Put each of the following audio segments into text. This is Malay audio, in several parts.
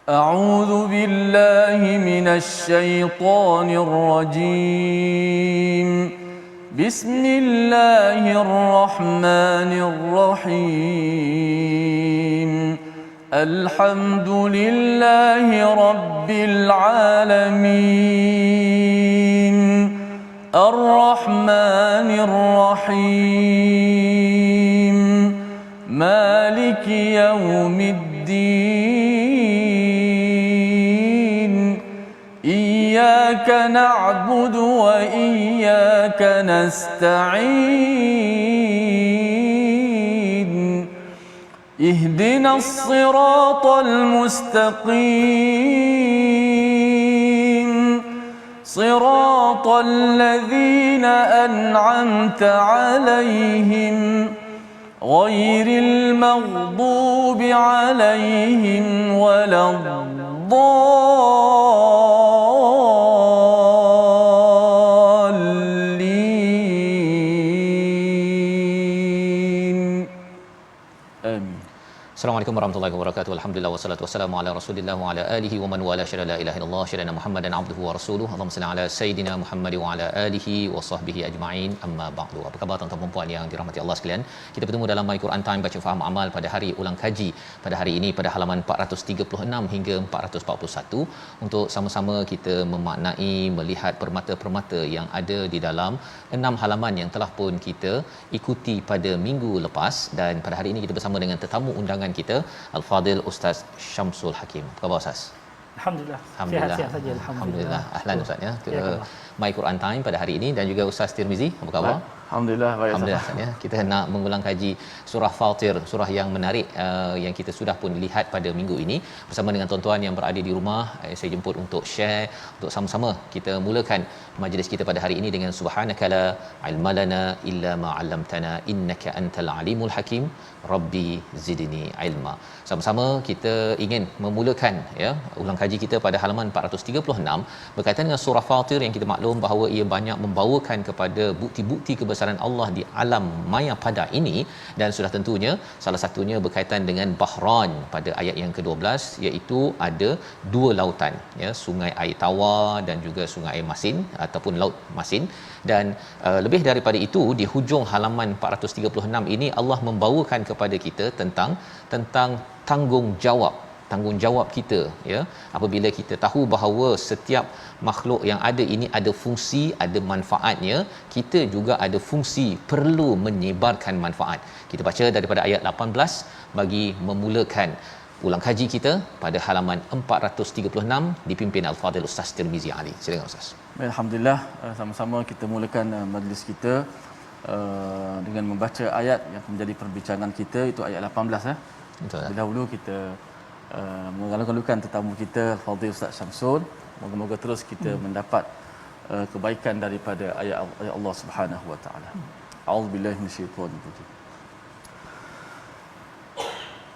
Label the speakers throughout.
Speaker 1: أعوذ بالله من الشيطان الرجيم. بسم الله الرحمن الرحيم. الحمد لله رب العالمين. الرحمن الرحيم. مالك يوم الدين. إياك نعبد وإياك نستعين. اهدنا الصراط المستقيم. صراط الذين أنعمت عليهم غير المغضوب عليهم ولا الضالين. آمين.
Speaker 2: Assalamualaikum warahmatullahi wabarakatuh. Alhamdulillah wassalatu wassalamu ala Rasulillah wa ala alihi wa man wala syada la ilaha illallah syada Muhammadan abduhu wa rasuluhu. Allahumma salli ala sayidina Muhammad wa ala alihi wa sahbihi ajma'in. Amma ba'du. Apa khabar tuan-tuan dan puan yang dirahmati Allah sekalian? Kita bertemu dalam My Quran Time baca faham amal pada hari ulang kaji pada hari ini pada halaman 436 hingga 441 untuk sama-sama kita memaknai melihat permata-permata yang ada di dalam 6 halaman yang telah pun kita ikuti pada minggu lepas, dan pada hari ini kita bersama dengan tetamu undangan kita Al-Fadil Ustaz Syamsul Hakim. Apa khabar Ustaz?
Speaker 3: Alhamdulillah.
Speaker 2: Alhamdulillah.
Speaker 3: Sihat saja
Speaker 2: Alhamdulillah. Ahlan Ustaz ya ke My Quran Time pada hari ini, dan juga Ustaz Tirmizi. Apa khabar?
Speaker 1: Alhamdulillah baik.
Speaker 2: Alhamdulillah Ustaz ya. Kita nak mengulang kaji surah Fatir, surah yang menarik yang kita sudah pun lihat pada minggu ini bersama dengan tuan-tuan yang berada di rumah. Saya jemput untuk share, untuk sama-sama kita mulakan majlis kita pada hari ini dengan subhanaka la ilma lana illa ma 'allamtana innaka antal alimul hakim rabbi zidni ilma. Sama-sama kita ingin memulakan ya ulang kaji kita pada halaman 436 berkaitan dengan surah Fatir yang kita maklum bahawa ia banyak membawakan kepada bukti-bukti kebesaran Allah di alam maya pada ini, dan sudah tentunya salah satunya berkaitan dengan Bahran pada ayat yang ke-12, iaitu ada dua lautan ya, sungai air tawar dan juga sungai air masin ataupun laut masin. Dan lebih daripada itu, di hujung halaman 436 ini Allah membawakan kepada kita tentang tanggungjawab kita ya, apabila kita tahu bahawa setiap makhluk yang ada ini ada fungsi, ada manfaatnya, kita juga ada fungsi perlu menyebarkan manfaat. Kita baca daripada ayat 18 bagi memulakan ulang kaji kita pada halaman 436 dipimpin Al-Fadil Ustaz Tirmizi Ali. Silakan Ustaz.
Speaker 1: Alhamdulillah, sama-sama kita mulakan majlis kita dengan membaca ayat yang menjadi perbincangan kita, itu ayat 18 ya.
Speaker 2: Betul.
Speaker 1: Dahulu kita mengalu-alukan tetamu kita Al-Fadhil Ustaz Syamsul. Moga-moga terus kita mendapat kebaikan daripada ayat Allah Subhanahu wa taala. A'udzubillahi minasyaitonir rajim.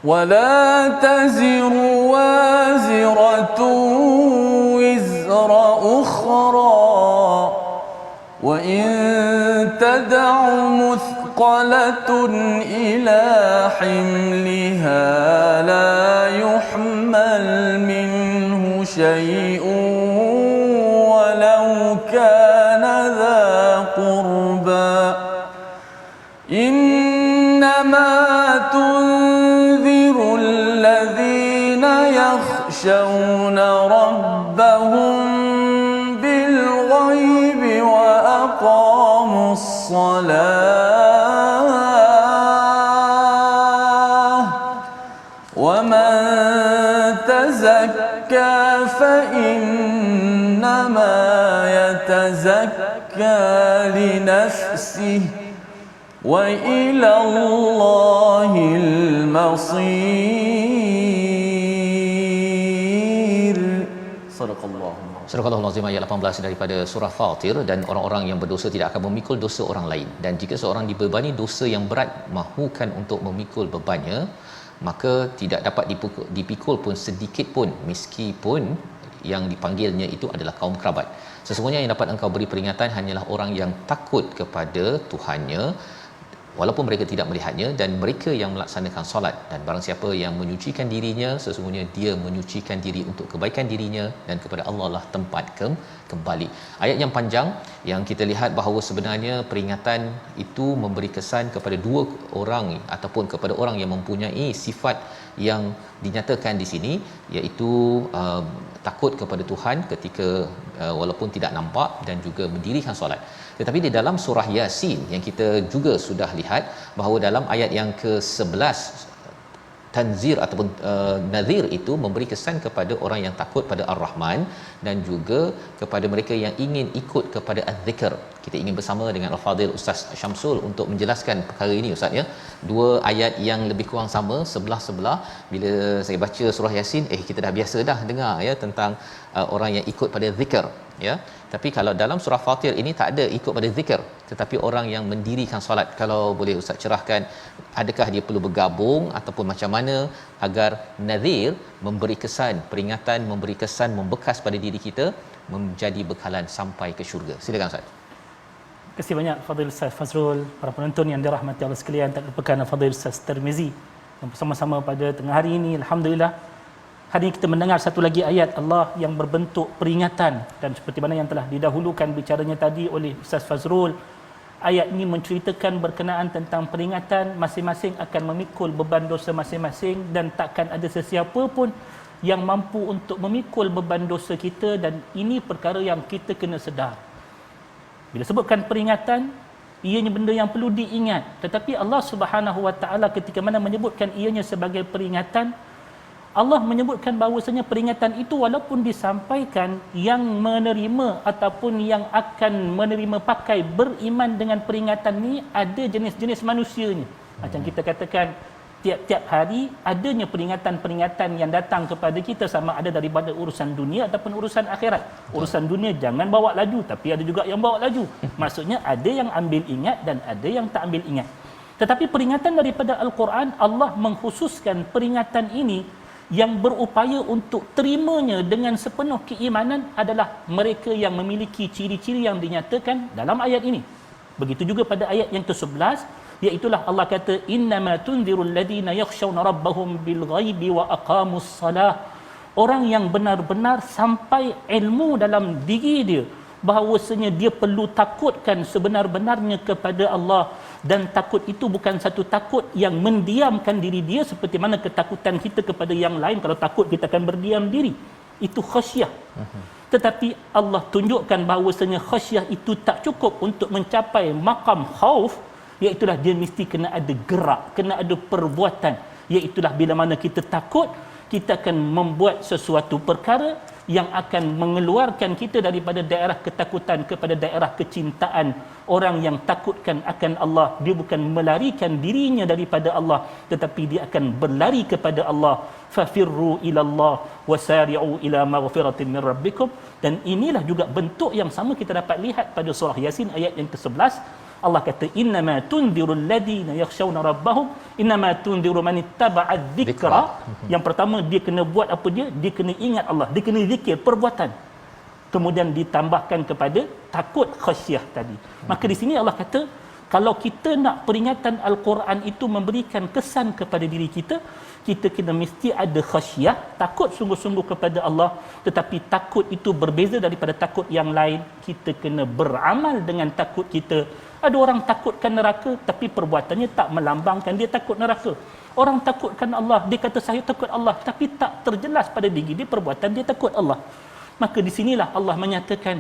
Speaker 1: ولا تزر وازرة وزر أخرى وإن تدع مثقلة إلى حملها لا يحمل منه شيء ولو كان ذا قربى إنما تنذر الذين يخشون ربهم بالغيب وأقاموا الصلاة ومن تزكى فإنما يتزكى لنفسه وإلى الله المصير. صدق الله.
Speaker 2: Surah Al-Azim ayat 18 daripada surah Fatir. Dan orang-orang yang berdosa tidak akan memikul dosa orang lain, dan jika seorang dibebani dosa yang berat mahukan untuk memikul bebannya, maka tidak dapat dipikul pun sedikit pun, meskipun yang dipanggilnya itu adalah kaum kerabat. Sesungguhnya yang dapat engkau beri peringatan hanyalah orang yang takut kepada Tuhannya. walaupun mereka tidak melihatnya, dan mereka yang melaksanakan solat, dan barang siapa yang menyucikan dirinya sesungguhnya dia menyucikan diri untuk kebaikan dirinya, dan kepada Allah lah tempat kembali. Ayat yang panjang yang kita lihat bahawa sebenarnya peringatan itu memberi kesan kepada dua orang ataupun kepada orang yang mempunyai sifat yang dinyatakan di sini, iaitu takut kepada Tuhan ketika walaupun tidak nampak, dan juga mendirikan solat. Tetapi di dalam surah Yasin yang kita juga sudah lihat bahawa dalam ayat yang ke-11, tanzir ataupun nadhir itu memberi kesan kepada orang yang takut pada Ar-Rahman, dan juga kepada mereka yang ingin ikut kepada Az-Zikr. Kita ingin bersama dengan Al-Fadhil Ustaz Syamsul untuk menjelaskan perkara ini, Ustaz, ya. Dua ayat yang lebih kurang sama, sebelah-sebelah. Bila saya baca surah Yasin, kita dah biasa dah dengar ya tentang orang yang ikut pada zikir, ya. Tapi kalau dalam surah Fatir ini tak ada ikut pada zikir, tetapi orang yang mendirikan solat. Kalau boleh Ustaz cerahkan, adakah dia perlu bergabung ataupun macam mana agar nadhir memberi kesan, peringatan memberi kesan membekas pada diri kita, menjadi bekalan sampai ke syurga. Silakan Ustaz.
Speaker 3: Terima kasih banyak Fadil Ustaz Fazrul, para penonton yang dirahmati Allah sekalian, tak lupakan Fadil Ustaz Tirmizi yang bersama-sama pada tengah hari ini. Alhamdulillah, hari ini kita mendengar satu lagi ayat Allah yang berbentuk peringatan, dan seperti mana yang telah didahulukan bicaranya tadi oleh Ustaz Fazrul, ayat ini menceritakan berkenaan tentang peringatan, masing-masing akan memikul beban dosa masing-masing, dan takkan ada sesiapa pun yang mampu untuk memikul beban dosa kita, dan ini perkara yang kita kena sedar. Bila sebutkan peringatan, ianya benda yang perlu diingat, tetapi Allah Subhanahu Wa Taala ketika mana menyebutkan ianya sebagai peringatan, Allah menyebutkan bahawasanya peringatan itu walaupun disampaikan, yang menerima ataupun yang akan menerima pakai beriman dengan peringatan ni ada jenis-jenis manusianya. Macam kita katakan, tiap-tiap hari adanya peringatan-peringatan yang datang kepada kita, sama ada daripada urusan dunia ataupun urusan akhirat. Urusan dunia jangan bawa laju, tapi ada juga yang bawa laju. Maksudnya ada yang ambil ingat dan ada yang tak ambil ingat. Tetapi peringatan daripada Al-Quran, Allah mengkhususkan peringatan ini yang berupaya untuk terimanya dengan sepenuh keimanan adalah mereka yang memiliki ciri-ciri yang dinyatakan dalam ayat ini. Begitu juga pada ayat yang ke-11, iaitulah Allah kata, innama tunzirul ladina yakhshawna rabbahum bil ghaibi wa aqamus salah. Orang yang benar-benar sampai ilmu dalam diri dia bahawasanya dia perlu takutkan sebenar-benarnya kepada Allah, dan takut itu bukan satu takut yang mendiamkan diri dia seperti mana ketakutan kita kepada yang lain. Kalau takut kita akan berdiam diri, itu khasyah. Tetapi Allah tunjukkan bahawasanya khasyah itu tak cukup untuk mencapai maqam khauf, iaitulah dia mesti kena ada gerak, kena ada perbuatan. Iaitulah bila mana kita takut, kita akan membuat sesuatu perkara yang akan mengeluarkan kita daripada daerah ketakutan kepada daerah kecintaan. Orang yang takutkan akan Allah, dia bukan melarikan dirinya daripada Allah, tetapi dia akan berlari kepada Allah. Fafirru ilallah wasari'u ila maghfiratin min rabbikum. Dan inilah juga bentuk yang sama kita dapat lihat pada surah Yasin ayat yang ke-11. Allah kata, innama tunzirul ladina yakhshawna rabbahum, innama tunziru man ittaba'a dzikra. Yang pertama dia kena buat apa dia? Dia kena ingat Allah, dia kena zikir, perbuatan. Kemudian ditambahkan kepada takut, khasyah tadi. Maka di sini Allah kata, kalau kita nak peringatan Al-Quran itu memberikan kesan kepada diri kita, kita kena mesti ada khasyah, takut sungguh-sungguh kepada Allah. Tetapi takut itu berbeza daripada takut yang lain. Kita kena beramal dengan takut kita. Ada orang takutkan neraka, tapi perbuatannya tak melambangkan dia takut neraka. Orang takutkan Allah, dia kata saya takut Allah, tapi tak terjelas pada diri dia perbuatan dia takut Allah. Maka di sinilah Allah menyatakan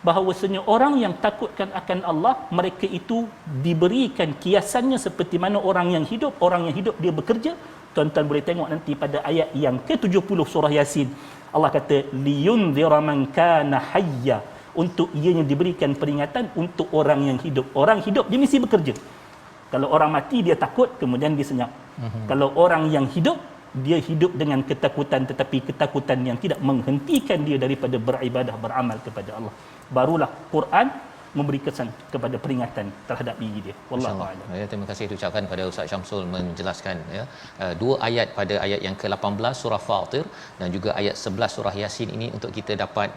Speaker 3: bahawasanya orang yang takutkan akan Allah, mereka itu diberikan kiasannya seperti mana orang yang hidup. Orang yang hidup dia bekerja. Tuan-tuan boleh tengok nanti pada ayat yang ke-70 surah Yasin. Allah kata, liyunzira man kana hayya. Untuk ianya diberikan peringatan untuk orang yang hidup. Orang hidup dia mesti bekerja. Kalau orang mati dia takut, kemudian dia senyap. Kalau orang yang hidup, dia hidup dengan ketakutan, tetapi ketakutan yang tidak menghentikan dia daripada beribadah, beramal kepada Allah. Barulah Quran memberi kesan kepada peringatan terhadap diri dia. Wallahu a'lam.
Speaker 2: Ya, terima kasih diucapkan pada Ustaz Syamsul menjelaskan ya. Dua ayat pada ayat yang ke-18 surah Fatir dan juga ayat 11 surah Yasin ini untuk kita dapat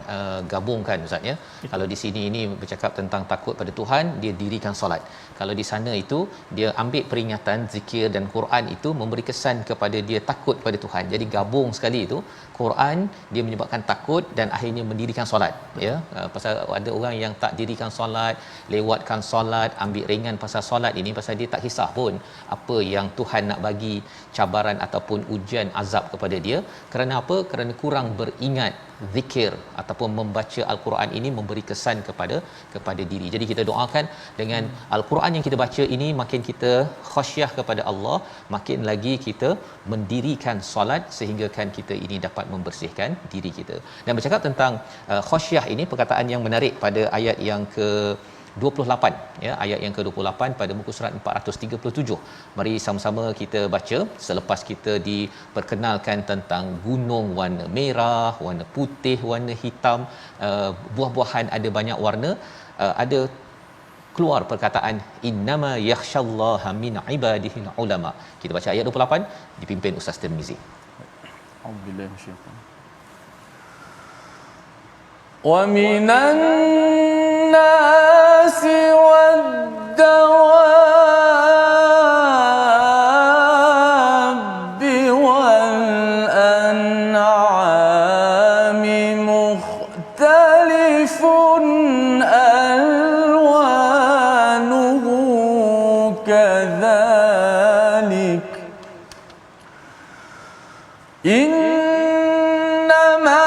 Speaker 2: gabungkan Ustaz ya. Kalau di sini ini bercakap tentang takut pada Tuhan, dia dirikan solat. Kalau di sana itu dia ambil peringatan zikir dan Quran itu memberi kesan kepada dia takut pada Tuhan. Jadi gabung sekali itu Quran dia menyebabkan takut dan akhirnya mendirikan solat ya. Pasal ada orang yang tak dirikan solat, lewatkan solat, ambil ringan pasal solat ini pasal dia tak kisah pun apa yang Tuhan nak bagi cabaran ataupun ujian azab kepada dia. Kerana apa? Kerana kurang beringat zikir ataupun membaca al-Quran ini memberi kesan kepada diri. Jadi kita doakan dengan al-Quran yang kita baca ini makin kita khasyah kepada Allah, makin lagi kita mendirikan solat sehingga kan kita ini dapat membersihkan diri kita. Dan bercakap tentang khasyah ini, perkataan yang menarik pada ayat yang ke 28 ya, ayat yang ke-28 pada muka surat 437. Mari sama-sama kita baca selepas kita diperkenalkan tentang gunung warna merah, warna putih, warna hitam, buah-buahan ada banyak warna, ada keluar perkataan innama yakhshallaha min ibadihil ulama. Kita baca ayat 28 dipimpin Ustaz Tirmizi.
Speaker 1: Alhamdulillah masyaallah. Wa minan nasi wad-dawabi wal an'ami mukhtalifun alwanuhu kadhalik innama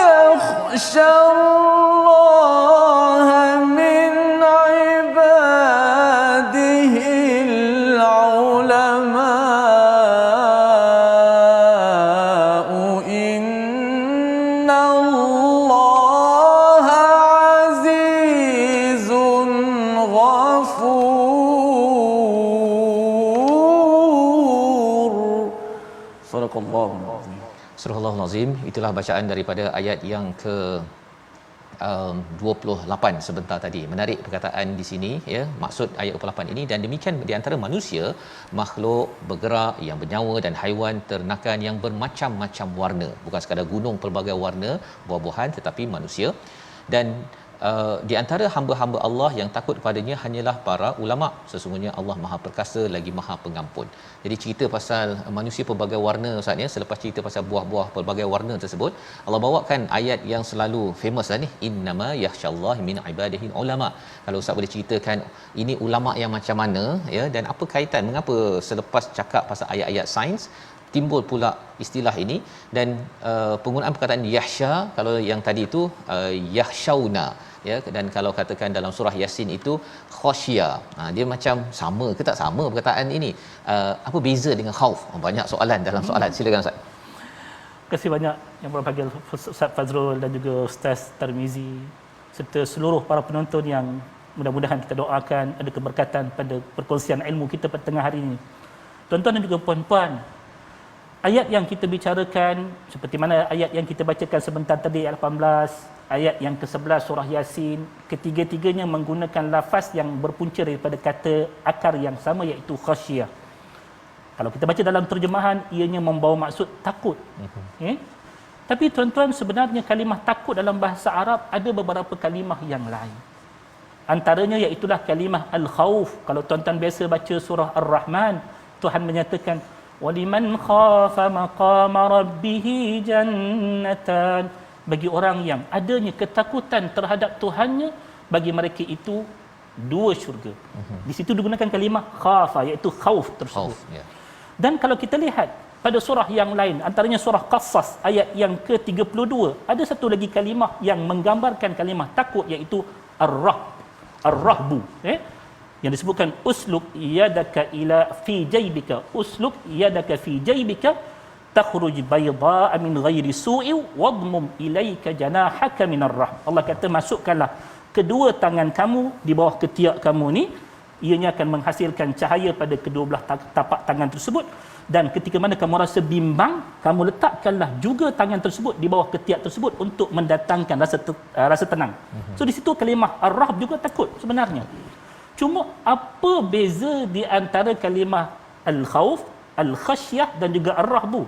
Speaker 1: yakhshallaha min ibadihil ulama innallaha azizun ghafur. Sadaqallahu alazim.
Speaker 2: Surah Al-Azim, itulah bacaan daripada ayat yang ke 28 sebentar tadi. Menarik perkataan di sini ya, maksud ayat 28 ini, dan demikian di antara manusia makhluk bergerak yang bernyawa dan haiwan ternakan yang bermacam-macam warna, bukan sekadar gunung pelbagai warna buah-buahan tetapi manusia. Dan di antara hamba-hamba Allah yang takut kepadanya hanyalah para ulama. Sesungguhnya Allah Maha Perkasa lagi Maha Pengampun. Jadi cerita pasal manusia pelbagai warna Ustaz ya, selepas cerita pasal buah-buah pelbagai warna tersebut, Allah bawakan ayat yang selalu famous lah ni, innama yakhshallaha min ibadihi ulama. Kalau Ustaz boleh ceritakan ini ulama yang macam mana ya, dan apa kaitan, mengapa selepas cakap pasal ayat-ayat sains timbul pula istilah ini, dan penggunaan perkataan yahsha, kalau yang tadi itu yahshauna ya, dan kalau katakan dalam surah Yasin itu khasyia. Dia macam sama ke tak sama perkataan ini? Apa beza dengan khauf? Banyak soalan dalam soalan. Silakan Ustaz.
Speaker 3: Terima kasih banyak yang berbahagia Ustaz Fazrul dan juga Ustaz Tirmizi serta seluruh para penonton yang mudah-mudahan kita doakan ada keberkatan pada perkongsian ilmu kita pada tengah hari ini. Tuan-tuan dan juga puan-puan, ayat yang kita bicarakan seperti mana ayat yang kita bacakan sebentar tadi, ayat 18, ayat yang ke-11 surah Yasin, ketiga-tiganya menggunakan lafaz yang berpunca daripada kata akar yang sama, iaitu khasyiyah. Kalau kita baca dalam terjemahan, ianya membawa maksud takut. Tapi tuan-tuan, sebenarnya kalimah takut dalam bahasa Arab ada beberapa kalimah yang lain. Antaranya iaitulah kalimah al-khauf. Kalau tuan-tuan biasa baca surah Ar-Rahman, Tuhan menyatakan waliman khafa maqama rabbih jannatan. Bagi orang yang adanya ketakutan terhadap Tuhannya, bagi mereka itu dua syurga. Di situ digunakan kalimah khafa, iaitu khauf tersebut. Dan kalau kita lihat pada surah yang lain, antaranya surah Qasas ayat yang ke-32, ada satu lagi kalimah yang menggambarkan kalimah takut, iaitu ar-rahbu. Yang disebutkan usluk yadaka ila fi jaybika, usluk yadaka fi jaybika takhruj bayda'a min ghairi su'i wadmum ilaika janahaka minar rahm. Allah kata, masukkanlah kedua tangan kamu di bawah ketiak kamu ni, ianya akan menghasilkan cahaya pada kedua belah tapak tangan tersebut, dan ketika mana kamu rasa bimbang, kamu letakkanlah juga tangan tersebut di bawah ketiak tersebut untuk mendatangkan rasa tenang. So di situ kalimah ar-rahb juga takut sebenarnya. Cuma apa beza di antara kalimah al-khauf, al-khasyah dan juga ar-rahbu?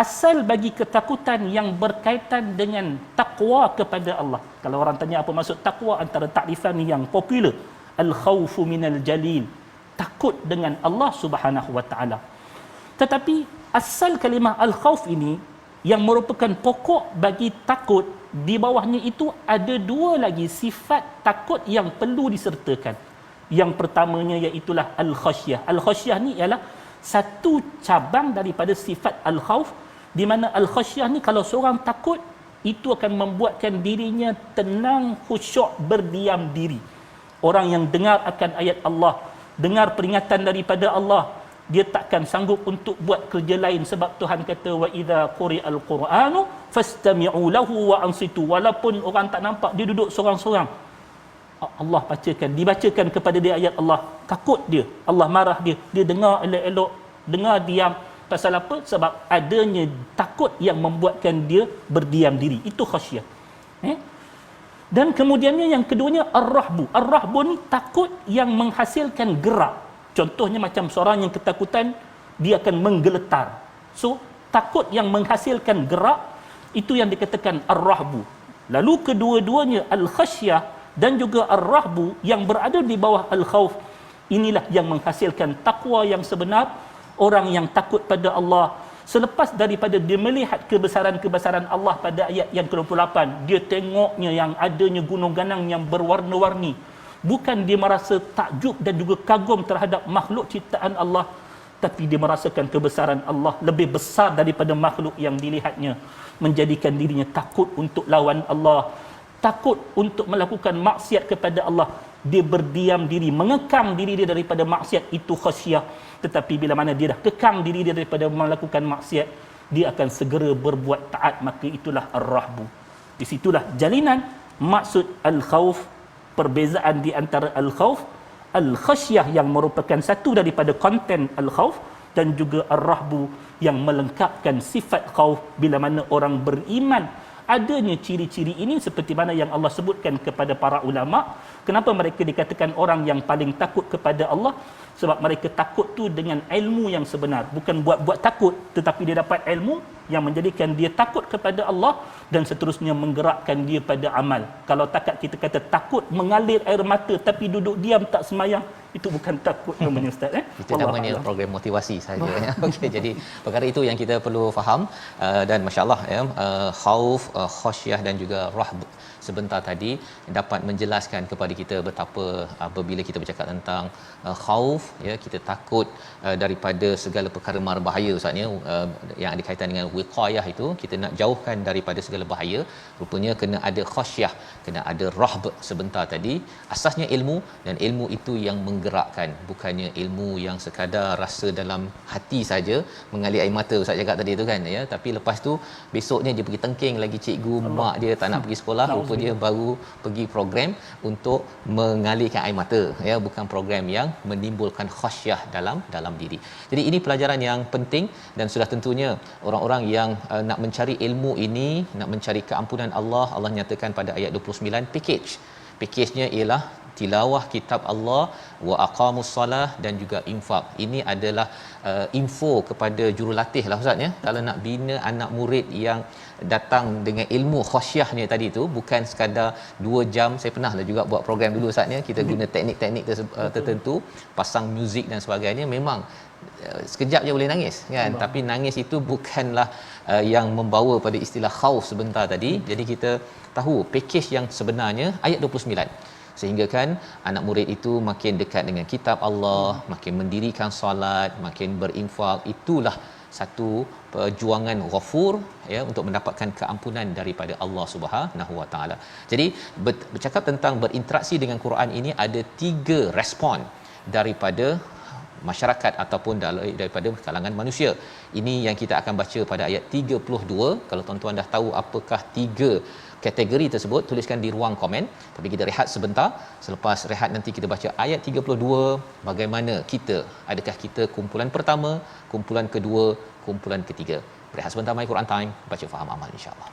Speaker 3: Asal bagi ketakutan yang berkaitan dengan takwa kepada Allah. Kalau orang tanya apa maksud takwa, antara takrifan yang popular, al-khaufu minal jalil, takut dengan Allah Subhanahu wa taala. Tetapi asal kalimah al-khauf ini yang merupakan pokok bagi takut, di bawahnya itu ada dua lagi sifat takut yang perlu disertakan. Yang pertamanya iaitulah al-khasyah. Al-khasyah ni ialah satu cabang daripada sifat al-khauf, di mana al-khasyah ni kalau seorang takut, itu akan membuatkan dirinya tenang, khusyuk, berdiam diri. Orang yang dengar akan ayat Allah, dengar peringatan daripada Allah, dia takkan sanggup untuk buat kerja lain, sebab Tuhan kata wa idza quri'al qur'anu fastami'u lahu wa ansitu. Walaupun orang tak nampak, dia duduk seorang-seorang, Allah dibacakan kepada dia ayat Allah, takut dia, Allah marah dia, dia dengar elok-elok, dengar diam. Pasal apa? Sebab adanya takut yang membuatkan dia berdiam diri. Itu khasyah. Dan kemudiannya yang keduanya ar-rahbu. Ar-rahbu ni takut yang menghasilkan gerak. Contohnya macam seorang yang ketakutan, dia akan menggeletar. So takut yang menghasilkan gerak, itu yang dikatakan ar-rahbu. Lalu kedua-duanya al-khasyah dan juga ar-rahbu yang berada di bawah al-khauf, inilah yang menghasilkan takwa yang sebenar. Orang yang takut pada Allah, selepas daripada dia melihat kebesaran-kebesaran Allah pada ayat yang ke-28, dia tengoknya yang adanya gunung ganang yang berwarna-warni, bukan dia merasa takjub dan juga kagum terhadap makhluk ciptaan Allah, tapi dia merasakan kebesaran Allah lebih besar daripada makhluk yang dilihatnya, menjadikan dirinya takut untuk lawan Allah, takut untuk melakukan maksiat kepada Allah. Dia berdiam diri, mengekang diri dia daripada maksiat, itu khasyah. Tetapi bila mana dia dah kekang diri dia daripada melakukan maksiat, dia akan segera berbuat taat, maka itulah ar-rahbu. Di situlah jalinan maksud al-khauf, perbezaan di antara al-khauf, al-khasyah yang merupakan satu daripada konten al-khauf, dan juga ar-rahbu yang melengkapkan sifat khauf. Bila mana orang beriman adanya ciri-ciri ini, seperti mana yang Allah sebutkan kepada para ulama. Kenapa mereka dikatakan orang yang paling takut kepada Allah? Sebab mereka takut tu dengan ilmu yang sebenar, bukan buat-buat takut, tetapi dia dapat ilmu yang menjadikan dia takut kepada Allah, dan seterusnya menggerakkan dia pada amal. Kalau takat kita kata takut mengalir air mata tapi duduk diam tak semayang, itu bukan takut namanya Ustaz.
Speaker 2: Itu namanya program motivasi saja. Okey, jadi perkara itu yang kita perlu faham. Dan masya-Allah ya, khauf, khasyah dan juga rahb sebentar tadi dapat menjelaskan kepada kita betapa apabila kita bercakap tentang khauf, ya, kita takut daripada segala perkara mara bahaya Ustaz ya, yang ada kaitan dengan wiqayah, itu kita nak jauhkan daripada segala bahaya. Rupanya kena ada khasyah, kena ada rahb sebentar tadi. Asasnya ilmu, dan ilmu itu yang menggerakkan, bukannya ilmu yang sekadar rasa dalam hati saja, mengalir air mata Ustaz cakap tadi tu kan ya, tapi lepas tu besoknya dia pergi tengking lagi, cikgu mak dia tak nak pergi sekolah, rupa dia baru pergi program untuk mengalirkan air mata ya, bukan program yang menimbulkan khasyah dalam diri. Jadi ini pelajaran yang penting, dan sudah tentunya orang-orang yang nak mencari ilmu ini, nak mencari keampunan Allah, Allah nyatakan pada ayat 29 pakejnya ialah tilawah kitab Allah, wa aqamus salah, dan juga infak. Ini adalah info kepada jurulatih lah Ustaz ya. Kalau nak bina anak murid yang datang dengan ilmu khasyahnya tadi tu, bukan sekadar 2 jam. Saya pernah lah juga buat program dulu Ustaz ya, kita guna teknik-teknik tertentu, pasang muzik dan sebagainya. Memang sekejap je boleh nangis kan, tapi nangis itu bukanlah yang membawa pada istilah khauf sebentar tadi. Jadi kita tahu pakej yang sebenarnya ayat 29, sehingga kan anak murid itu makin dekat dengan kitab Allah, makin mendirikan solat, makin berinfak. Itulah satu perjuangan ghafur ya, untuk mendapatkan keampunan daripada Allah Subhanahu Wa Taala. Jadi bercakap tentang berinteraksi dengan Quran ini, ada 3 respon daripada masyarakat ataupun daripada kalangan manusia. Ini yang kita akan baca pada ayat 32. Kalau tuan-tuan dah tahu apakah 3 kategori tersebut, tuliskan di ruang komen. Tapi kita rehat sebentar. Selepas rehat nanti kita baca ayat 32. Bagaimana kita? Adakah kita kumpulan pertama, kumpulan kedua, kumpulan ketiga? Rehat sebentar, My Quran Time, baca faham amal insya-Allah.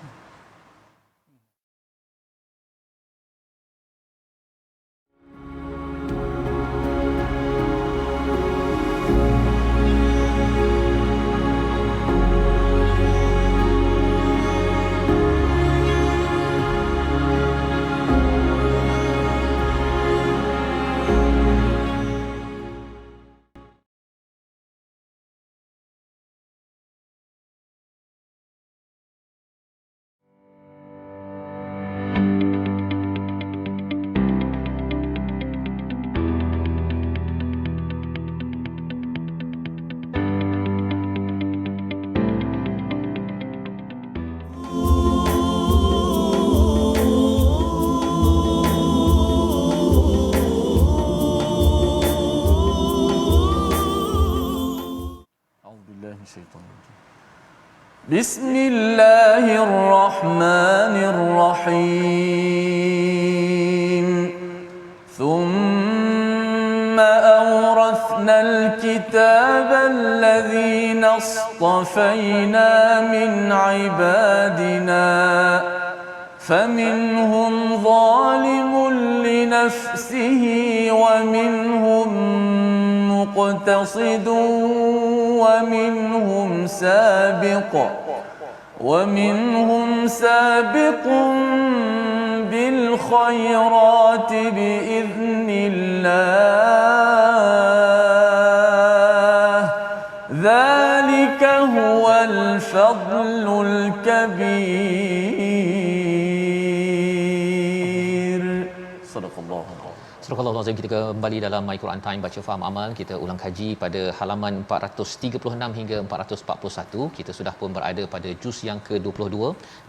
Speaker 1: بسم الله الرحمن الرحيم ثم أورثنا الكتاب الذين اصطفينا من عبادنا فمنهم ظالم لنفسه ومنهم مقتصد ومنهم سابق بالخيرات بإذن الله ذلك هو الفضل الكبير صدق الله.
Speaker 2: Surah Al-Azim, kita kembali dalam My Quran Time baca faham amal. Kita ulang kaji pada halaman 436 hingga 441. Kita sudah pun berada pada juz yang ke-22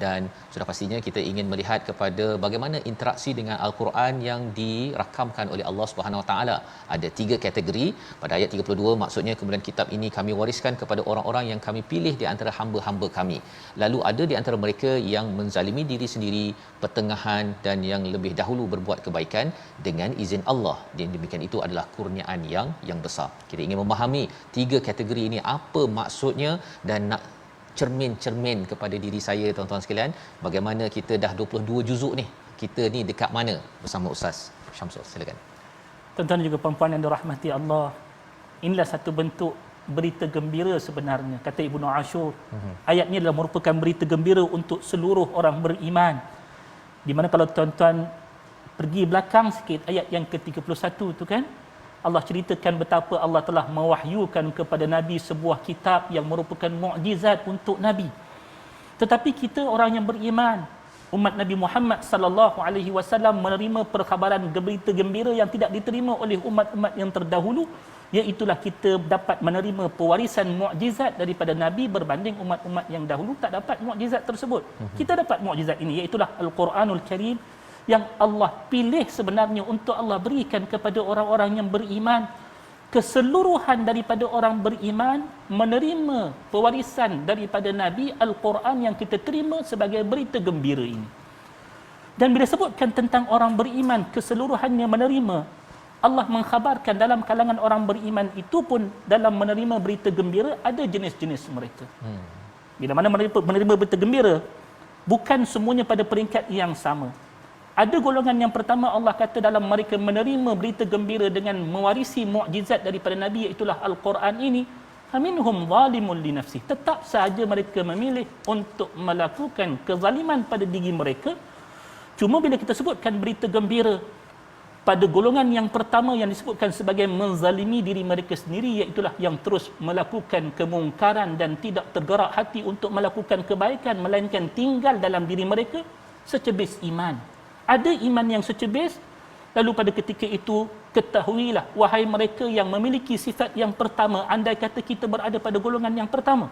Speaker 2: dan sudah pastinya kita ingin melihat kepada bagaimana interaksi dengan Al-Quran yang dirakamkan oleh Allah Subhanahu Wa Taala. Ada 3 kategori. Pada ayat 32 maksudnya kemudian kitab ini kami wariskan kepada orang-orang yang kami pilih di antara hamba-hamba kami. Lalu ada di antara mereka yang menzalimi diri sendiri, pertengahan dan yang lebih dahulu berbuat kebaikan dengan izin Allah. Dan demikian itu adalah kurniaan yang besar. Kita ingin memahami 3 kategori ini apa maksudnya dan nak cermin-cermin kepada diri saya tuan-tuan sekalian, bagaimana kita dah 22 juzuk ni, kita ni dekat mana bersama Ustaz Syamsul. Silakan.
Speaker 3: Tuan-tuan juga puan-puan yang dirahmati Allah, inilah satu bentuk berita gembira sebenarnya, kata Ibnu Ashur. Ayat ini adalah merupakan berita gembira untuk seluruh orang beriman. Di mana kalau tuan-tuan pergi belakang sikit, ayat yang ke-31 tu kan, Allah ceritakan betapa Allah telah mewahyukan kepada Nabi sebuah kitab yang merupakan mukjizat untuk Nabi. Tetapi kita orang yang beriman, umat Nabi Muhammad sallallahu alaihi wasallam menerima perkhabaran berita gembira yang tidak diterima oleh umat-umat yang terdahulu, iaitulah kita dapat menerima pewarisan mukjizat daripada Nabi berbanding umat-umat yang dahulu tak dapat mukjizat tersebut. Kita dapat mukjizat ini, iaitulah Al-Quranul Karim yang Allah pilih sebenarnya untuk Allah berikan kepada orang-orang yang beriman. Keseluruhan daripada orang beriman menerima pewarisan daripada Nabi Al-Quran yang kita terima sebagai berita gembira ini. Dan bila sebutkan tentang orang beriman keseluruhannya menerima, Allah mengkhabarkan dalam kalangan orang beriman itu pun dalam menerima berita gembira ada jenis-jenis mereka. Bila mana menerima berita gembira, bukan semuanya pada peringkat yang sama. Ada golongan yang pertama Allah kata dalam mereka menerima berita gembira dengan mewarisi mukjizat daripada Nabi, iaitulah Al-Quran ini, faminhum zalimun li nafsihi. Tetap sahaja mereka memilih untuk melakukan kezaliman pada diri mereka. Cuma bila kita sebutkan berita gembira pada golongan yang pertama yang disebutkan sebagai menzalimi diri mereka sendiri, iaitulah yang terus melakukan kemungkaran dan tidak tergerak hati untuk melakukan kebaikan, melainkan tinggal dalam diri mereka secebis iman. Ada iman yang secebis, lalu pada ketika itu ketahuilah wahai mereka yang memiliki sifat yang pertama, andai kata kita berada pada golongan yang pertama,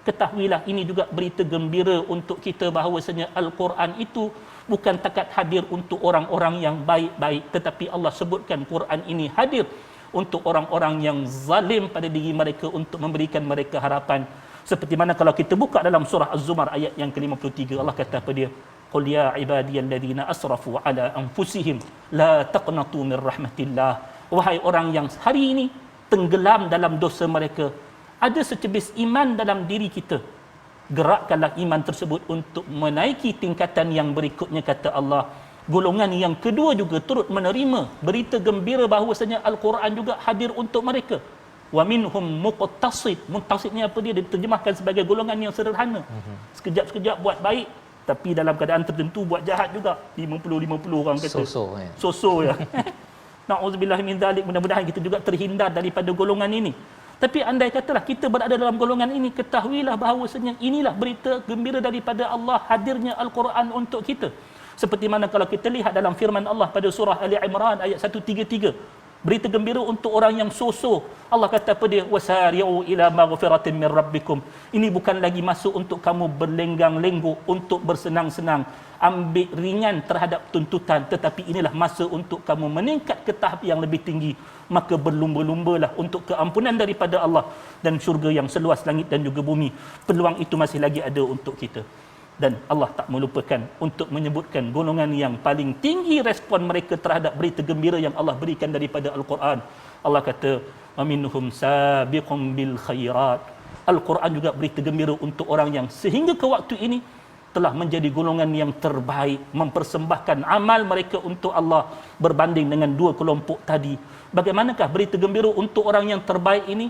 Speaker 3: ketahuilah ini juga berita gembira untuk kita bahawasanya Al-Quran itu bukan takat hadir untuk orang-orang yang baik-baik, tetapi Allah sebutkan Quran ini hadir untuk orang-orang yang zalim pada diri mereka untuk memberikan mereka harapan. Seperti mana kalau kita buka dalam surah Az-Zumar ayat yang ke-53, Allah kata apa dia? Qul ya ibadiyalladzina asrafu ala anfusihim la taqnatu min rahmatillah. Wahai orang yang hari ini tenggelam dalam dosa mereka, ada secebis iman dalam diri kita, gerakkanlah iman tersebut untuk menaiki tingkatan yang berikutnya, kata Allah. Golongan yang kedua juga turut menerima berita gembira bahawasanya Al-Quran juga hadir untuk mereka. Wa minhum muqtasid. Muqtasid ni apa dia? Diterjemahkan sebagai golongan yang sederhana. Sekejap-sekejap buat baik, tapi dalam keadaan tertentu buat jahat juga. 50-50 orang kata. So-so ya. Na'udzubillah min dzalik. Mudah-mudahan kita juga terhindar daripada golongan ini. Tapi andai katalah kita berada dalam golongan ini, ketahuilah bahawasanya inilah berita gembira daripada Allah, hadirnya Al-Quran untuk kita. Seperti mana kalau kita lihat dalam firman Allah pada surah Ali Imran ayat 133, berita gembira untuk orang yang so-so. Allah kata apa dia? Wasari'u ila maghfiratin min rabbikum. Ini bukan lagi masuk untuk kamu berlenggang-lenggok, untuk bersenang-senang, ambil ringan terhadap tuntutan, tetapi inilah masa untuk kamu meningkat ke tahap yang lebih tinggi. Maka berlumba-lumbalah untuk keampunan daripada Allah dan syurga yang seluas langit dan juga bumi. Peluang itu masih lagi ada untuk kita. Dan Allah tak melupakan untuk menyebutkan golongan yang paling tinggi respon mereka terhadap berita gembira yang Allah berikan daripada Al-Quran. Allah kata, "Aminhum sabiqum bil khairat." Al-Quran juga berita gembira untuk orang yang sehingga ke waktu ini telah menjadi golongan yang terbaik, mempersembahkan amal mereka untuk Allah berbanding dengan dua kelompok tadi. Bagaimanakah berita gembira untuk orang yang terbaik ini?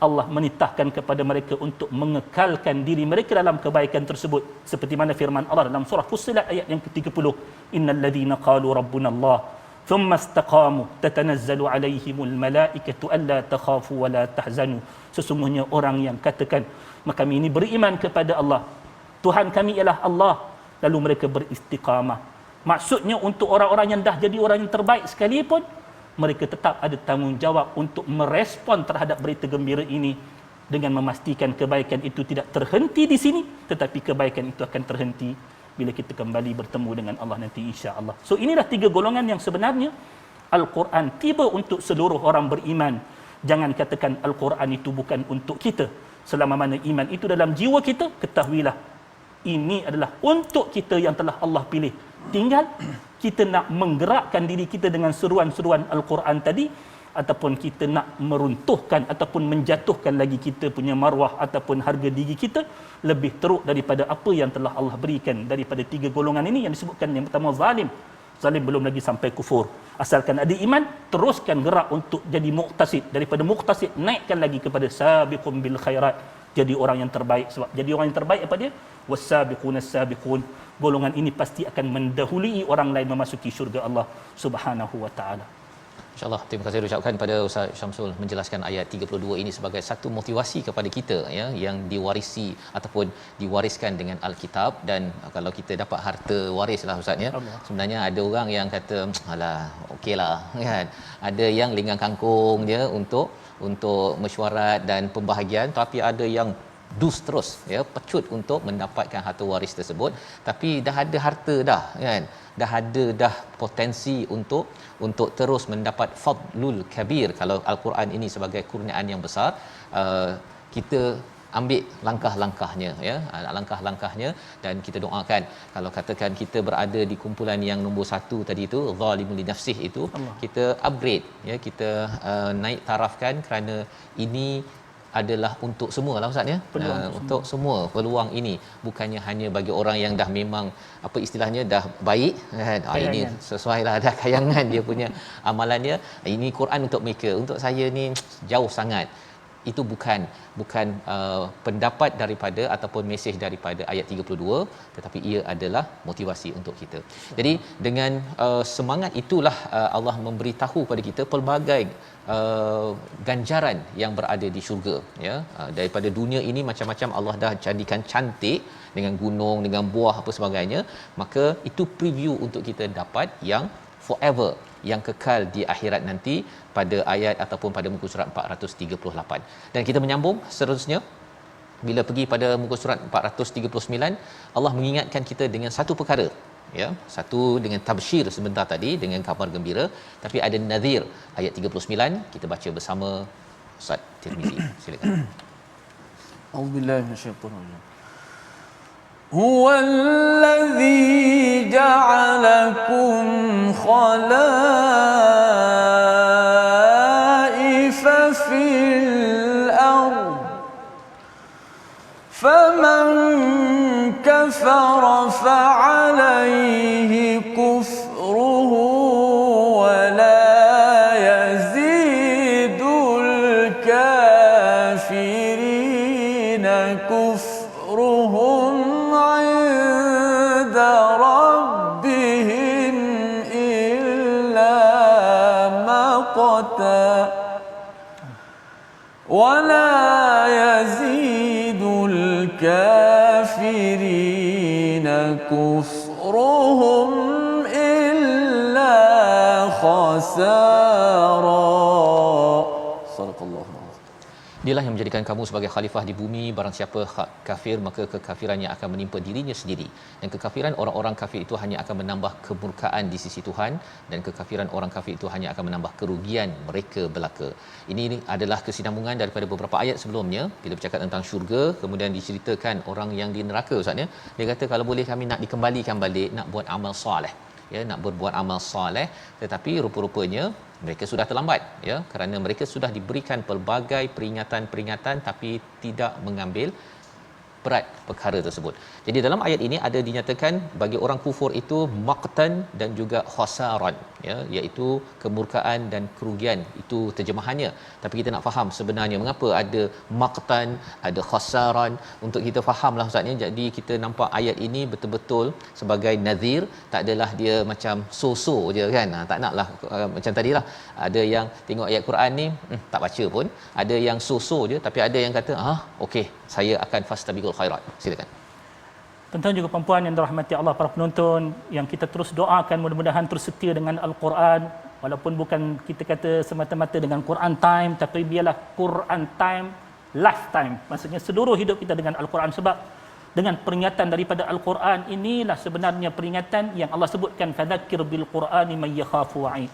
Speaker 3: Allah menitahkan kepada mereka untuk mengekalkan diri mereka dalam kebaikan tersebut, seperti mana firman Allah dalam surah Fussilat ayat yang ke-30, innal ladzina qalu rabbuna Allah thumma istaqamu tatanazzalu alaihimul malaikatu alla takhafu wa la tahzanu. Sesungguhnya orang yang katakan kami ini beriman kepada Allah, Tuhan kami ialah Allah, lalu mereka beristiqamah. Maksudnya untuk orang-orang yang dah jadi orang yang terbaik sekalipun, mereka tetap ada tanggungjawab untuk merespon terhadap berita gembira ini dengan memastikan kebaikan itu tidak terhenti di sini, tetapi kebaikan itu akan terhenti bila kita kembali bertemu dengan Allah nanti, insya-Allah. So inilah tiga golongan yang sebenarnya Al-Quran tiba untuk seluruh orang beriman. Jangan katakan Al-Quran itu bukan untuk kita. Selama mana iman itu dalam jiwa kita, ketahuilah ini adalah untuk kita yang telah Allah pilih. Tinggal kita nak menggerakkan diri kita dengan seruan-seruan Al-Quran tadi, ataupun kita nak meruntuhkan ataupun menjatuhkan lagi kita punya marwah ataupun harga diri kita lebih teruk daripada apa yang telah Allah berikan daripada tiga golongan ini. Yang disebutkan yang pertama zalim. Zalim belum lagi sampai kufur. Asalkan ada iman, teruskan gerak untuk jadi muqtasid. Daripada muqtasid, naikkan lagi kepada sabiqum bil khairat. Jadi orang yang terbaik. Sebab jadi orang yang terbaik apa dia? Was-sabiqunas sabiqun. Golongan ini pasti akan mendahului orang lain memasuki syurga Allah Subhanahu wa taala.
Speaker 2: InsyaAllah, terima kasih ucapkan pada Ustaz Syamsul menjelaskan ayat 32 ini sebagai satu motivasi kepada kita ya, yang diwarisi ataupun diwariskan dengan Alkitab. Dan kalau kita dapat harta waris lah Ustaz ya, sebenarnya ada orang yang kata alah okeylah kan, ada yang linggang kangkung dia untuk mesyuarat dan pembahagian, tapi ada yang dus terus ya, pecut untuk mendapatkan harta waris tersebut, tapi dah ada harta dah kan, dah potensi untuk terus mendapat fadlul kabir. Kalau Al-Quran ini sebagai kurniaan yang besar, kita ambil langkah-langkahnya ya, langkah-langkahnya, dan kita doakan kalau katakan kita berada di kumpulan yang nombor 1 tadi itu, zalimul li nafsih itu, kita upgrade ya, kita naik tarafkan, kerana ini adalah untuk semua lah Ustaz ya, untuk semua peluang ini, bukannya hanya bagi orang yang dah memang apa istilahnya dah baik kan, ini sesuai lah dah kayangan dia punya amalan dia, ini Quran untuk mereka, untuk saya ni jauh sangat. Itu bukan pendapat daripada ataupun mesej daripada ayat 32, tetapi ia adalah motivasi untuk kita. Jadi dengan semangat itulah Allah memberitahu pada kita pelbagai ganjaran yang berada di syurga ya. Daripada dunia ini macam-macam Allah dah jadikan cantik dengan gunung, dengan buah apa sebagainya, maka itu preview untuk kita dapat yang forever, yang kekal di akhirat nanti pada ayat ataupun pada muka surat 438. Dan kita menyambung seterusnya bila pergi pada muka surat 439, Allah mengingatkan kita dengan satu perkara ya. Satu dengan tabsyir sebentar tadi dengan kabar gembira, tapi ada nadhir ayat 39 kita baca bersama Ustaz Tirmizi. Silakan.
Speaker 1: A'udzubillahi minasyaitonir rajim. Huwallazi ja'alakum khalaifa fil ard faman kafara fa'alayhi kufruhu wa la yazidul kafirina kufruhum 'inda rabbihim illa maqta wa la yazidul kafirina kufruhum illa khasara. Sadaqallahu.
Speaker 2: Dialah yang menjadikan kamu sebagai khalifah di bumi. Barang siapa kafir, maka kekafirannya akan menimpa dirinya sendiri, dan kekafiran orang-orang kafir itu hanya akan menambah kemurkaan di sisi Tuhan, dan kekafiran orang kafir itu hanya akan menambah kerugian mereka belaka. Ini adalah kesinambungan daripada beberapa ayat sebelumnya bila bercakap tentang syurga, kemudian diceritakan orang yang di neraka. Ustaz, dia kata kalau boleh kami nak dikembalikan balik, nak buat amal soleh, ya, nak berbuat amal soleh, tetapi rupa-rupanya mereka sudah terlambat, ya, kerana mereka sudah diberikan pelbagai peringatan-peringatan tapi tidak mengambil berat perkara tersebut. Jadi dalam ayat ini ada dinyatakan bagi orang kufur itu maqtan dan juga khasaran, ya, iaitu kemurkaan dan kerugian. Itu terjemahannya. Tapi kita nak faham sebenarnya mengapa ada maqtan, ada khasaran, untuk kita fahamlah Ustaz. Jadi kita nampak ayat ini betul-betul sebagai nazir, tak adalah dia macam so-so je kan. Tak naklah macam tadilah ada yang tengok ayat Quran ni tak baca pun, ada yang so-so je, tapi ada yang kata okey, saya akan fastabiqul khairat. Silakan.
Speaker 3: Tuan-tuan juga puan-puan yang dirahmati Allah, para penonton yang kita terus doakan mudah-mudahan terus setia dengan Al-Quran, walaupun bukan kita kata semata-mata dengan Quran time, tapi biarlah Quran time lifetime, maksudnya seluruh hidup kita dengan Al-Quran, sebab dengan peringatan daripada Al-Quran inilah sebenarnya peringatan yang Allah sebutkan fadzakir bil Qur'ani may yakhafu wa'id.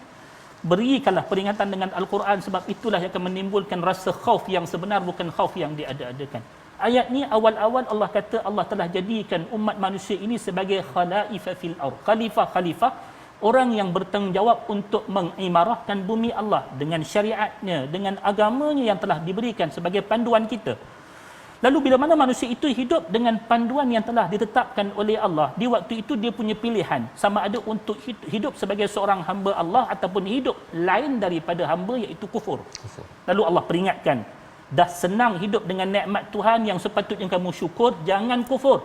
Speaker 3: Berikanlah peringatan dengan Al-Quran, sebab itulah yang akan menimbulkan rasa khauf yang sebenar, bukan khauf yang diada-adakan. Ayat ni awal-awal Allah kata Allah telah jadikan umat manusia ini sebagai khalaifa fil ard. Khalifah, orang yang bertanggungjawab untuk mengimarahkan bumi Allah dengan syariatnya, dengan agamanya yang telah diberikan sebagai panduan kita. Lalu bila mana manusia itu hidup dengan panduan yang telah ditetapkan oleh Allah, di waktu itu dia punya pilihan sama ada untuk hidup sebagai seorang hamba Allah ataupun hidup lain daripada hamba, iaitu kufur. Lalu Allah peringatkan, dah senang hidup dengan nikmat Tuhan yang sepatutnya kamu syukur, jangan kufur.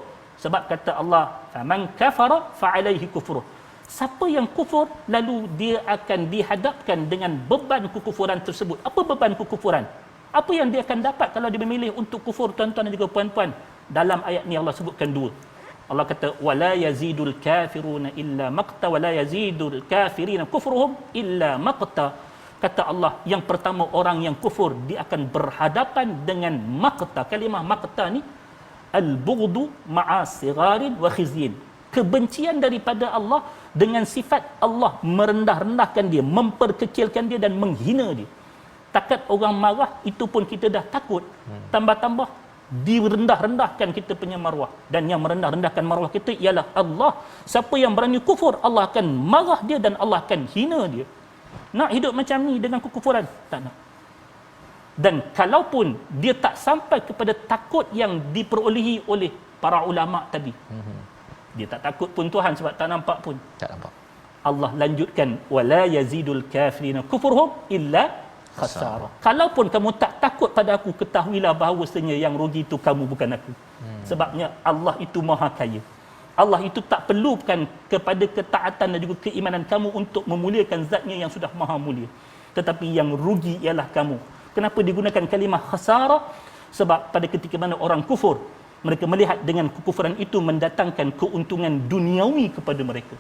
Speaker 3: Sebab kata Allah, faman kafara fa alaihi kufruh. Siapa yang kufur, lalu dia akan dihadapkan dengan beban kekufuran tersebut. Apa beban kekufuran? Apa yang dia akan dapat kalau dia memilih untuk kufur, tuan-tuan dan juga puan-puan? Dalam ayat ni Allah sebutkan dua. Allah kata wala yazidul kafiruna illa maqta wala yazidul kafirina kufruhum illa maqta. Kata Allah, yang pertama orang yang kufur dia akan berhadapan dengan maqta. Kalimah maqta ni al-bughdu ma'a sigharin wa khizyin. Kebencian daripada Allah dengan sifat Allah merendah-rendahkan dia, memperkecilkan dia dan menghina dia. Takat orang marah itu pun kita dah takut. Tambah-tambah direndah-rendahkan kita punya maruah, dan yang merendah-rendahkan maruah kita ialah Allah. Siapa yang berani kufur, Allah akan marah dia dan Allah akan hina dia. Nak hidup macam ni dengan kekufuran? Tak nak. Dan kalaupun dia tak sampai kepada takut yang diperolehi oleh para ulama tadi, dia tak takut pun Tuhan sebab tak nampak pun.
Speaker 2: Tak nampak.
Speaker 3: Allah lanjutkan wala yazidul kafirina kufurhum illa khasara. Kalaupun kamu tak takut pada aku, ketahuilah bahawasanya yang rugi itu kamu, bukan aku. Sebabnya Allah itu maha kaya. Allah itu tak perlukan kepada ketaatan dan juga keimanan kamu untuk memuliakan zatnya yang sudah maha mulia. Tetapi yang rugi ialah kamu. Kenapa digunakan kalimah khasara? Sebab pada ketika mana orang kufur, mereka melihat dengan kekufuran itu mendatangkan keuntungan duniawi kepada mereka.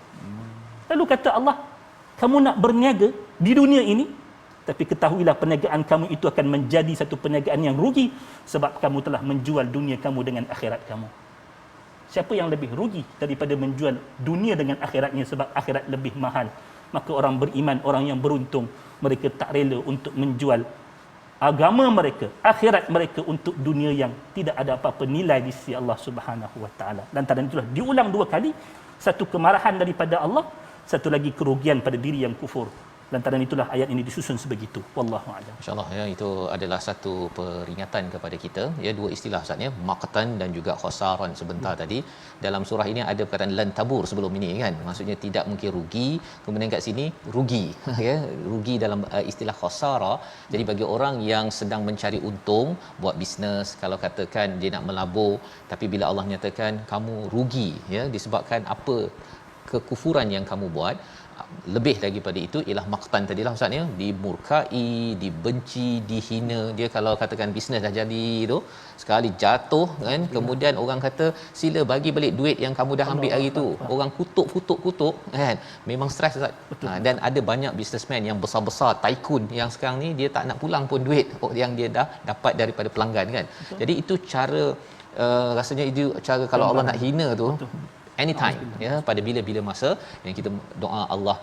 Speaker 3: Lalu kata Allah, kamu nak berniaga di dunia ini, tapi ketahuilah perniagaan kamu itu akan menjadi satu perniagaan yang rugi, sebab kamu telah menjual dunia kamu dengan akhirat kamu. Siapa yang lebih rugi daripada menjual dunia dengan akhiratnya, sebab akhirat lebih mahal. Maka orang beriman, orang yang beruntung, mereka tak rela untuk menjual agama mereka, akhirat mereka untuk dunia yang tidak ada apa-apa nilai di sisi Allah Subhanahu Wa Taala. Lantaran itulah diulang 2 kali, satu kemarahan daripada Allah, satu lagi kerugian pada diri yang kufur. Lantaran itulah ayat ini disusun sebegitu. Wallahu a'lam.
Speaker 2: Masya-Allah, ya, itu adalah satu peringatan kepada kita, ya, dua istilah Ustaz, ya, maqtan dan juga khasaran sebentar tadi. Dalam surah ini ada perkataan lan tabur sebelum ini, kan, maksudnya tidak mungkin rugi. Kemudian kat sini rugi ya, rugi dalam istilah khasara. Jadi bagi orang yang sedang mencari untung buat bisnes, kalau katakan dia nak melabur, tapi bila Allah nyatakan kamu rugi, ya, disebabkan apa kekufuran yang kamu buat, lebih daripada itu ialah maqtan tadilah Ustaz, ya, dimurkai, dibenci, dihina. Dia kalau katakan bisnes dah jadi tu, sekali jatuh, kan, kemudian orang kata sila bagi balik duit yang kamu dah ambil hari tu, orang kutuk, kan, memang stres Ustaz. Dan ada banyak businessman yang besar-besar, tycoon yang sekarang ni dia tak nak pulang pun duit yang dia dah dapat daripada pelanggan, kan. Jadi itu cara rasanya itu cara kalau Allah nak hina tu anytime, ya, pada bila-bila masa yang kita doa Allah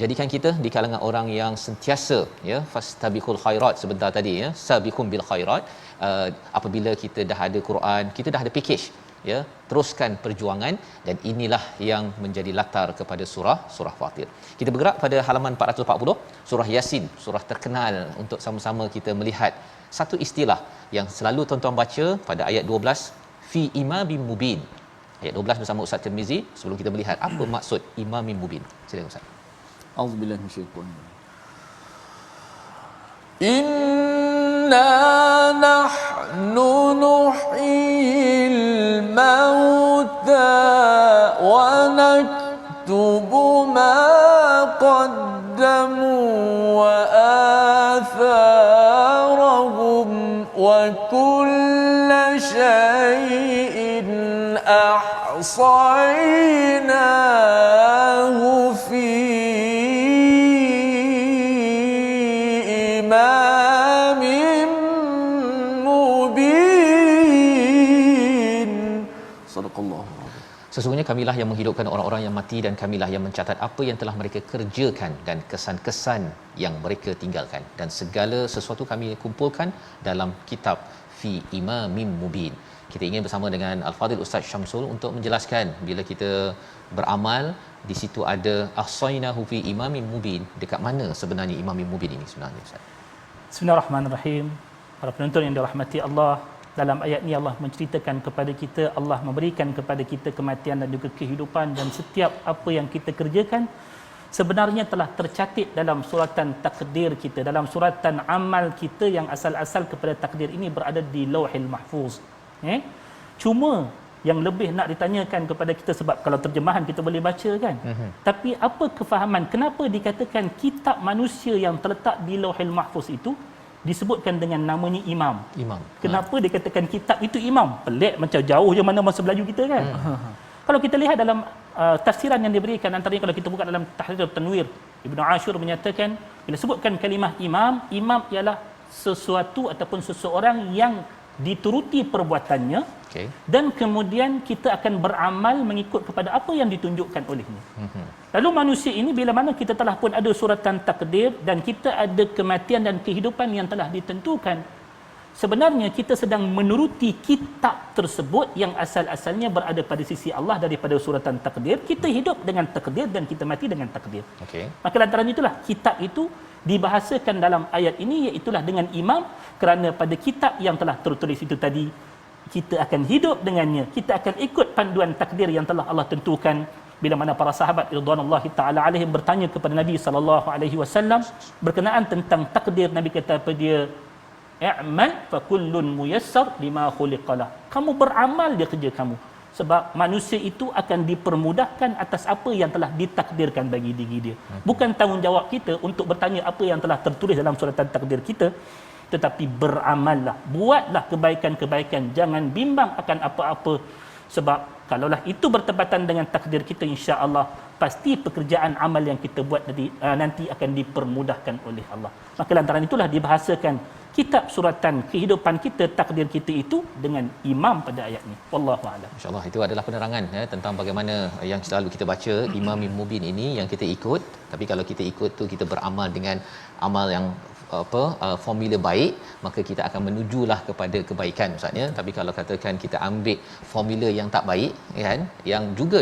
Speaker 2: jadikan kita di kalangan orang yang sentiasa, ya, fastabiqul khairat sebentar tadi, ya, sabiqum bil khairat. Apabila kita dah ada Quran, kita dah ada package, ya, teruskan perjuangan, dan inilah yang menjadi latar kepada surah Fatir. Kita bergerak pada halaman 440, surah Yasin, surah terkenal, untuk sama-sama kita melihat satu istilah yang selalu tuan-tuan baca pada ayat 12, fi imamin mubin. Ayat 12 bersama Ustaz Tirmizi sebelum kita melihat apa maksud imamin mubin. Silakan Ustaz.
Speaker 1: Auzubillahi minasyaitonir rajim. Inna nahnu nuhyil mauta wa naktubu ma qaddamu wa atharahum wa kulla shay'in ahsaynahu fi imamin mubin. Sadaqallahu.
Speaker 2: Sesungguhnya kamilah yang menghidupkan orang-orang yang mati, dan kamilah yang mencatat apa yang telah mereka kerjakan dan kesan-kesan yang mereka tinggalkan, dan segala sesuatu kami kumpulkan dalam kitab fi imamin mubin. Kita ingin bersama dengan Al-Fadhil Ustaz Syamsul untuk menjelaskan bila kita beramal di situ ada ahsaynahu fi imamin mubin, dekat mana sebenarnya imamin mubin ini sebenarnya Ustaz?
Speaker 3: Bismillahirrahmanirrahim. Para penonton yang dirahmati Allah, dalam ayat ini Allah menceritakan kepada kita, Allah memberikan kepada kita kematian dan juga kehidupan, dan setiap apa yang kita kerjakan sebenarnya telah tercatat dalam suratan takdir kita, dalam suratan amal kita yang asal-asal kepada takdir ini berada di Lauhil Mahfuz. Cuma yang lebih nak ditanyakan kepada kita, sebab kalau terjemahan kita boleh baca, kan, tapi apa kefahaman kenapa dikatakan kitab manusia yang terletak di Lauhil Mahfuz itu disebutkan dengan namanya imam? Kenapa dikatakan kitab itu imam? Pelik, macam jauh je mana masa Melayu kita, kan. Kalau kita lihat dalam tafsiran yang diberikan, antaranya kalau kita buka dalam Tahrir Tanwir, Ibnu Ashur menyatakan bila sebutkan kalimah imam, imam ialah sesuatu ataupun seseorang yang dituruti perbuatannya, dan kemudian kita akan beramal mengikut kepada apa yang ditunjukkan olehnya. Lalu manusia ini bila mana kita telah pun ada suratan takdir dan kita ada kematian dan kehidupan yang telah ditentukan, sebenarnya kita sedang menuruti kitab tersebut yang asal-asalnya berada pada sisi Allah daripada suratan takdir. Kita hidup dengan takdir dan kita mati dengan takdir. Maka lantaran itulah kitab itu dibahasakan dalam ayat ini, iaitulah dengan imam, kerana pada kitab yang telah tertulis itu tadi kita akan hidup dengannya, kita akan ikut panduan takdir yang telah Allah tentukan. Bila mana para sahabat radhiyallahu taala alaihim bertanya kepada Nabi sallallahu alaihi wasallam berkenaan tentang takdir, Nabi kata kepada dia, i'mal fa kullun muyassar lima khuliqalah. Kamu beramal dia kerja kamu, sebab manusia itu akan dipermudahkan atas apa yang telah ditakdirkan bagi diri dia. Bukan tanggungjawab kita untuk bertanya apa yang telah tertulis dalam suratan takdir kita, tetapi beramallah, buatlah kebaikan-kebaikan, jangan bimbang akan apa-apa, sebab kalaulah itu bertepatan dengan takdir kita, insya-Allah pasti pekerjaan amal yang kita buat nanti akan dipermudahkan oleh Allah. Maka lantaran itulah dibahasakan kitab suratan kehidupan kita, takdir kita itu dengan imam pada ayat ni. Wallahu a'lam.
Speaker 2: Masya-Allah, itu adalah penerangan tentang bagaimana yang selalu kita baca Imam Mubin ini yang kita ikut. Tapi kalau kita ikut tu kita beramal dengan amal yang formula baik, maka kita akan menujulah kepada kebaikan Ustaz ya. Tapi kalau katakan kita ambil formula yang tak baik kan, yang juga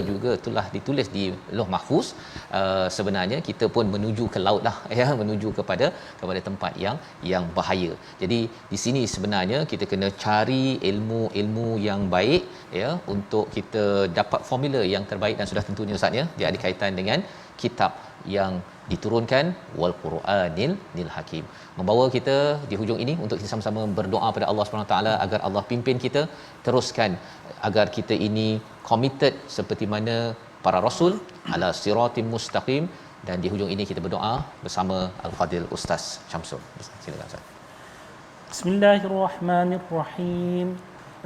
Speaker 2: telah ditulis di Lauh Mahfuz, sebenarnya kita pun menuju ke laut lah ya, menuju kepada tempat yang bahaya. Jadi di sini sebenarnya kita kena cari ilmu yang baik ya, untuk kita dapat formula yang terbaik. Dan sudah tentunya Ustaz ya, dia ada kaitan dengan kitab yang diturunkan, wal Qur'anil Hakim, membawa kita di hujung ini untuk kita sama-sama berdoa pada Allah Subhanahu taala agar Allah pimpin kita, teruskan agar kita ini committed seperti mana para rasul ala siratim mustaqim. Dan di hujung ini kita berdoa bersama Al-Fadil Ustaz Syamsul. Silakan Ustaz.
Speaker 3: Bismillahirrahmanirrahim.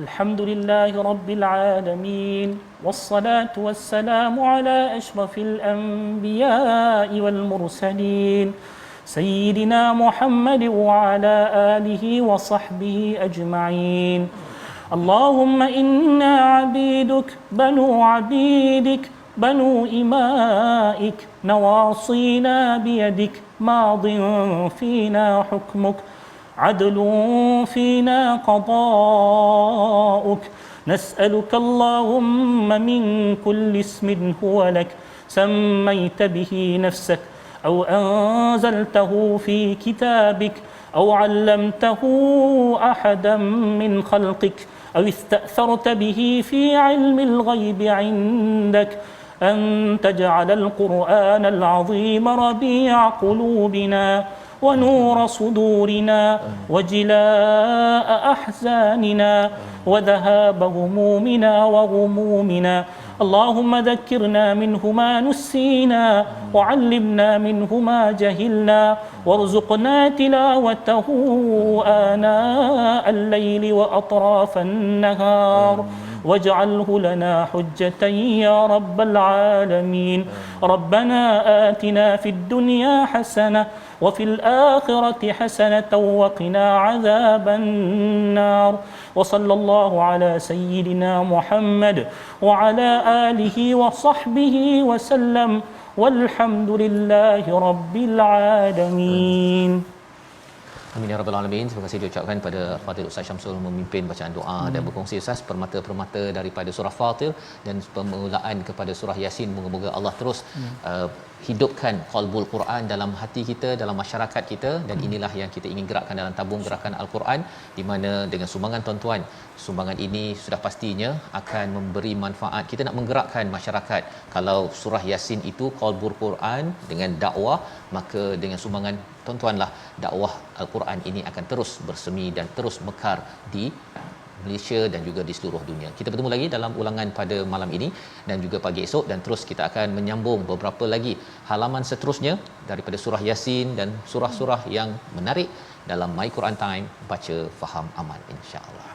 Speaker 3: Alhamdulillahi Rabbil Alamin. Wassalatu wassalamu ala ashrafil anbiya'i wal mursalin. Sayyidina Muhammad wa ala alihi wa sahbihi ajma'in. Allahumma inna abiduk, banu abidik, banu ima'ik, nawasina biyadik, madin fina hukmuk, عدل فينا قضاؤك. نسألك اللهم من كل اسم هو لك سميت به نفسك أو أنزلته في كتابك أو علمته أحدا من خلقك أو استأثرت به في علم الغيب عندك أن تجعل القرآن العظيم ربيع قلوبنا ونور صدورنا وجلاء أحزاننا وذهاب همومنا وغمومنا. اللهم ذكرنا منه ما نسينا وعلمنا منه ما جهلنا وارزقنا تلاوته آناء الليل وأطراف النهار واجعله لنا حجة يا رب العالمين. ربنا آتنا في الدنيا حسنة وفي الآخرة حسنة وقنا عذاب النار. وصلى الله على سيدنا محمد وعلى آله وصحبه وسلم والحمد لله رب العالمين.
Speaker 2: Amin ya rabbal alamin. Terima kasih diucapkan pada Fadil Ustaz Syamsul memimpin bacaan doa dan berkongsi Ustaz permata-permata daripada surah Fatir dan permulaan kepada surah Yasin. Moga-moga Allah terus hidupkan qalbul Quran dalam hati kita, dalam masyarakat kita, dan inilah yang kita ingin gerakkan dalam tabung gerakan Al-Quran, di mana dengan sumbangan tuan-tuan, sumbangan ini sudah pastinya akan memberi manfaat. Kita nak menggerakkan masyarakat. Kalau surah Yasin itu qalbul Quran dengan dakwah, maka dengan sumbangan tuan-tuanlah dakwah Al-Quran ini akan terus bersemi dan terus mekar di Malaysia dan juga di seluruh dunia. Kita bertemu lagi dalam ulangan pada malam ini dan juga pagi esok, dan terus kita akan menyambung beberapa lagi halaman seterusnya daripada surah Yasin dan surah-surah yang menarik dalam My Quran Time, baca faham amal, insya-Allah.